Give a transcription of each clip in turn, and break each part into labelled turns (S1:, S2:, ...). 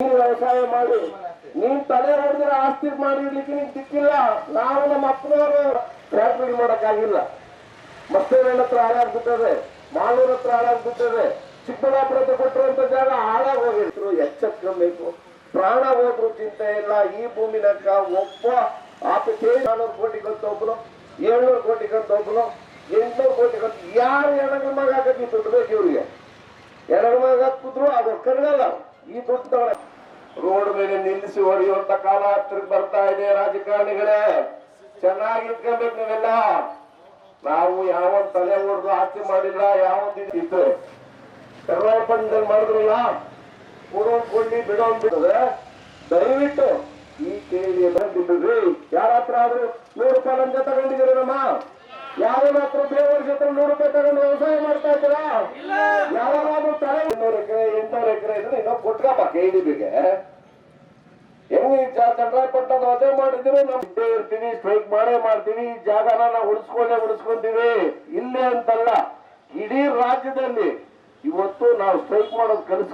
S1: ವ್ಯವಸಾಯ ಮಾಡಿ ನೀನ್ ತಲೆ ಹೊಡೆದ್ರೆ ಆಸ್ತಿ ಮಾಡಿರ್ಲಿಕ್ಕೆ ನೀನ್ ಸಿಕ್ಕಿಲ್ಲ. ನಾವು ನಮ್ಮ ಅಪ್ಪನವರು ಫ್ಯಾಕ್ಟ್ರಿ ಮಾಡಕ್ಕಾಗಿಲ್ಲ. ಮಸ್ತೇನಹಳ್ಳಿ ಹತ್ರ ಹಾಳಾಗ್ಬಿಟ್ಟದೆ, ಮಾಲೂರ್ ಹತ್ರ ಹಾಳಾಗ್ಬಿಟ್ಟದೆ, ಚಿಕ್ಕಬಳ್ಳಾಪುರ ಹತ್ರ ಕೊಟ್ಟಿರುವಂತ ಜಾಗ ಹಾಳಾಗಿ ಹೋಗಿದ್ರು. ಎಚ್ಚೆತ್ಕೊಬೇಕು. ಪ್ರಾಣ ಹೋದ್ರು ಚಿಂತೆ ಇಲ್ಲ. ಈ ಭೂಮಿನಾಗ ಒಬ್ಬ 400 ಕೋಟಿ ಕಂತ ಒಬ್ರು, 700 ಕೋಟಿ ಕಂತ ಒಬ್ರು, 800 ಕೋಟಿ ಕಂತ ಯಾರು ಎಣಗಳ ಮಗ ಹಾಕಿ ದುಡ್ಡು ಬೇಕು ಇವ್ರಿಗೆ. ಎಣಗಳ ಮಗ ಹಾಕಿದ್ರು ಅದು ಕರಗಲ್ಲ. ಈ ದುಡ್ಡು ತಗೊಳ್ಳ ರೋಡ್ ಮೇಲೆ ನಿಲ್ಲಿಸಿ ಹೊಡೆಯುವಂತ ಕಾಲ ಹತ್ರಕ್ಕೆ ಬರ್ತಾ ಇದೆ. ರಾಜಕಾರಣಿಗಳೇ ಚೆನ್ನಾಗಿ ಇಟ್ಕೊಬೇಕು ನೀವೆಲ್ಲ. ನಾವು ಯಾವ ತಲೆ ಹೊಡೆದು ಆಸ್ತಿ ಮಾಡಿಲ್ಲ. ಯಾವೊಂದು ಇತ್ತು ಕರ್ನಾಟಕದಲ್ಲಿ ಮಾಡಿದ್ರಲ್ಲ, ಕೊಡೋನ್ ಬಿಡೋನ್ ಬಿಡದೆ ದಯವಿಟ್ಟು ಈ ಕೇಳಿ ಬಂದಿದ್ರಿ. ಯಾರ ಹತ್ರ ಆದ್ರೂ 100 ರೂಪಾಯಿ ಲಂಚ ತಗೊಂಡಿದ್ದೀರಿ ನಮ್ಮ? ಯಾವನ ಹತ್ರ ಬೇರೆ ಜೊತೆ 100 ರೂಪಾಯಿ ತಗೊಂಡು ವ್ಯವಸಾಯ ಮಾಡ್ತಾ ಇದ್ದೀರಾ? ಯಾವಾಗಾದ್ರೂ ತಲೆ 800 ಎಕರೆ ಇದ್ರೆ ಇನ್ನೊಂದು ಕೊಟ್ಕಪ್ಪ KDBಗೆ. ಹೆಂಗ್ ಚಂದ್ರಾಯಪಟ್ಟಣದ ವಜೆ ಮಾಡಿದ್ರು ನಾವು ಇದ್ದೇ ಇರ್ತೀವಿ, ಸ್ಟ್ರೈಕ್ ಮಾಡೇ ಮಾಡ್ತೀವಿ. ಈ ಜಾಗನ ನಾವು ಉಳಿಸ್ಕೊಂತೀವಿ. ಇಲ್ಲೇ ಅಂತಲ್ಲ, ಇಡೀ ರಾಜ್ಯದಲ್ಲಿ ಇವತ್ತು ನಾವು ಸ್ಟ್ರೈಕ್ ಮಾಡೋದು ಕಲಿಸ್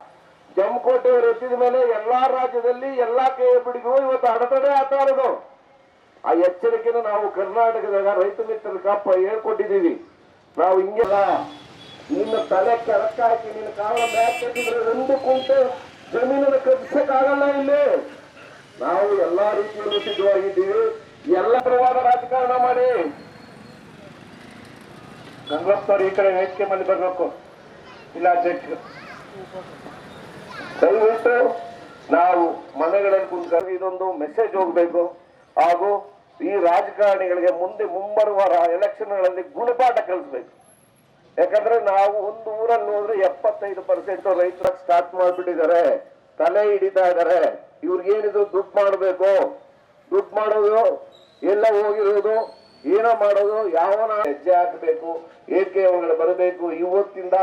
S1: ಜಮಕೋಟೆ ಅವರು ಎತ್ತಿದ ಮೇಲೆ ಎಲ್ಲಾ ರಾಜ್ಯದಲ್ಲಿ ಎಲ್ಲಾ KBಡಿಗೂ ಇವತ್ತು ಅಡೆತಡೆ ಆಗ್ತಾ ಇರೋದು. ಆ ಎಚ್ಚರಿಕೆನ ನಾವು ಕರ್ನಾಟಕದಾಗ ರೈತ ಮಿತ್ರರ ಕಪ್ಪ ಹೇಳ್ಕೊಟ್ಟಿದ್ದೀವಿ. ನಾವು ಹಿಂಗೆಲ್ಲ ನಿನ್ನ ತಲೆ ಕೆಳಕ್ಕೆ ಹಾಕಿ ನಿನ್ನ ಕಾಲ ಮ್ಯಾಕ್ ಕಟ್ಟಿದ್ರೆ 2 ಕುಂಟೆ ಜಮೀನನ್ನು ಕಟ್ಟಿಸಕ್ಕಾಗಲ್ಲ. ಇಲ್ಲಿ ನಾವು ಎಲ್ಲಾ ರೀತಿಯಲ್ಲೂ ಸಿದ್ಧವಾಗಿದ್ದೀವಿ. ಎಲ್ಲ ಪರವಾದ ರಾಜಕಾರಣ ಮಾಡಿ ಗಂಗಪ್ಪನವ್ರು ಈ ಕಡೆ ವೇದಿಕೆ ಮೇಲೆ ಬರಬೇಕು. ಇಲ್ಲ ಅಧ್ಯಕ್ಷರು, ದಯವಿಟ್ಟು ನಾವು ಮನೆಗಳಲ್ಲಿ ಕುಂತ್ಕೊಂಡು ಇದೊಂದು ಮೆಸೇಜ್ ಹೋಗ್ಬೇಕು. ಹಾಗೂ ಈ ರಾಜಕಾರಣಿಗಳಿಗೆ ಮುಂಬರುವ ಎಲೆಕ್ಷನ್ಗಳಲ್ಲಿ ಗುಣಪಾಠ ಕಲಿಸ್ಬೇಕು. ಯಾಕಂದ್ರೆ ನಾವು ಒಂದು ಊರಲ್ಲಿ ಹೋದ್ರೆ 75% ರೈತರ ಸ್ಟಾರ್ಟ್ ಮಾಡ್ಬಿಟ್ಟಿದ್ದಾರೆ, ತಲೆ ಹಿಡಿತಾ ಇದ್ದಾರೆ. ಇವ್ರಿಗೇನಿದ್ರು ದುಡ್ಡು ಮಾಡಬೇಕು, ದುಡ್ಡು ಮಾಡೋದು ಎಲ್ಲ ಹೋಗಿರೋದು, ಏನೋ ಮಾಡೋದು, ಯಾವನ ಹೆಜ್ಜೆ ಹಾಕಬೇಕು, ಏಕೆ ಒಳಗಡೆ ಬರಬೇಕು. ಇವತ್ತಿಂದ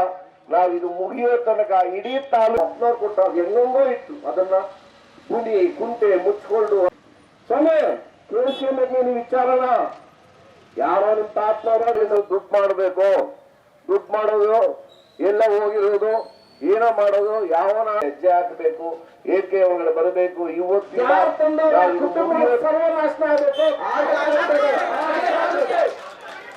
S1: ನಾವು ಇದು ಮುಗಿಯೋ ತನಕ ಇಡೀ ತಾಲೂಕು ಕೊಟ್ಟಾಗ ಹೆಂಗೋ ಇತ್ತು, ಅದನ್ನ ಕುಂಟೆ ಮುಚ್ಕೊಂಡು ಸಮಯ ಕೇಳಿಸ್ಕೊಂಬೇಕು. ನೀವು ವಿಚಾರನ ಯಾರೋ ನಿಮ್ ತಾತ್ನವ್ರು ದುಡ್ಡು ಮಾಡಬೇಕು, ದುಡ್ಡು ಮಾಡೋದು ಎಲ್ಲ ಹೋಗಿರೋದು, ಏನೋ ಮಾಡೋದು, ಯಾವನ ಹೆಜ್ಜೆ ಹಾಕಬೇಕು, ಏಕೆ ಒಳಗಡೆ ಬರಬೇಕು. ಇವತ್ತಿನ ಸರ್ವನಾಶ ಆಗಬೇಕು.